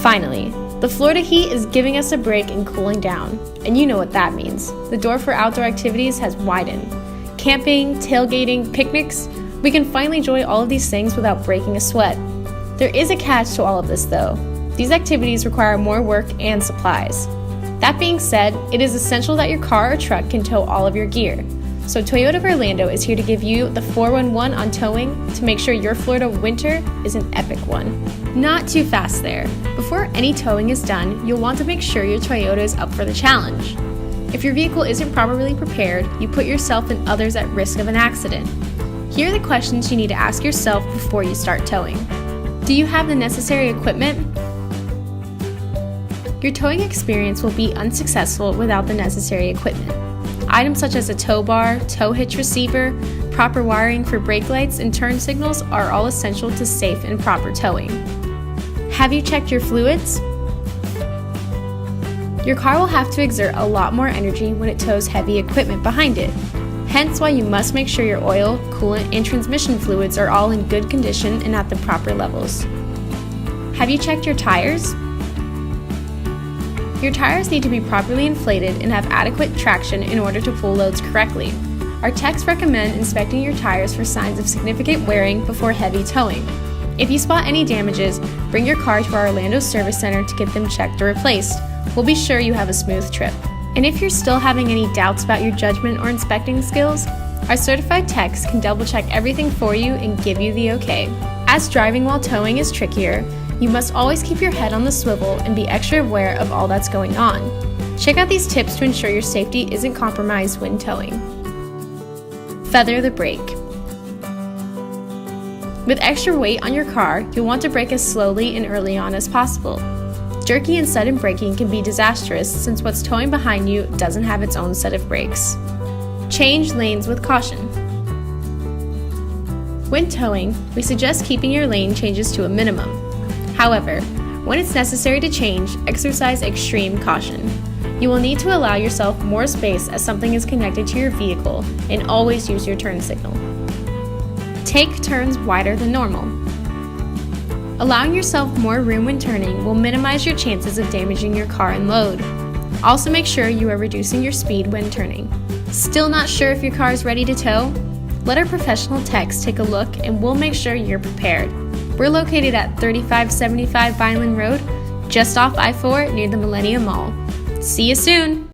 Finally, the Florida heat is giving us a break and cooling down, and you know what that means. The door for outdoor activities has widened. Camping, tailgating, picnics, we can finally enjoy all of these things without breaking a sweat. There is a catch to all of this though. These activities require more work and supplies. That being said, it is essential that your car or truck can tow all of your gear. So Toyota of Orlando is here to give you the 411 on towing to make sure your Florida winter is an epic one. Not too fast there. Before any towing is done, you'll want to make sure your Toyota is up for the challenge. If your vehicle isn't properly prepared, you put yourself and others at risk of an accident. Here are the questions you need to ask yourself before you start towing. Do you have the necessary equipment? Your towing experience will be unsuccessful without the necessary equipment. Items such as a tow bar, tow hitch receiver, proper wiring for brake lights, and turn signals are all essential to safe and proper towing. Have you checked your fluids? Your car will have to exert a lot more energy when it tows heavy equipment behind it, hence why you must make sure your oil, coolant, and transmission fluids are all in good condition and at the proper levels. Have you checked your tires? Your tires need to be properly inflated and have adequate traction in order to pull loads correctly. Our techs recommend inspecting your tires for signs of significant wearing before heavy towing. If you spot any damages, bring your car to our Orlando Service Center to get them checked or replaced. We'll be sure you have a smooth trip. And if you're still having any doubts about your judgment or inspecting skills, our certified techs can double check everything for you and give you the okay. As driving while towing is trickier, you must always keep your head on the swivel and be extra aware of all that's going on. Check out these tips to ensure your safety isn't compromised when towing. Feather the brake. With extra weight on your car, you'll want to brake as slowly and early on as possible. Jerky and sudden braking can be disastrous since what's towing behind you doesn't have its own set of brakes. Change lanes with caution. When towing, we suggest keeping your lane changes to a minimum. However, when it's necessary to change, exercise extreme caution. You will need to allow yourself more space as something is connected to your vehicle, and always use your turn signal. Take turns wider than normal. Allowing yourself more room when turning will minimize your chances of damaging your car and load. Also make sure you are reducing your speed when turning. Still not sure if your car is ready to tow? Let our professional techs take a look and we'll make sure you're prepared. We're located at 3575 Vineland Road, just off I-4 near the Millennium Mall. See you soon!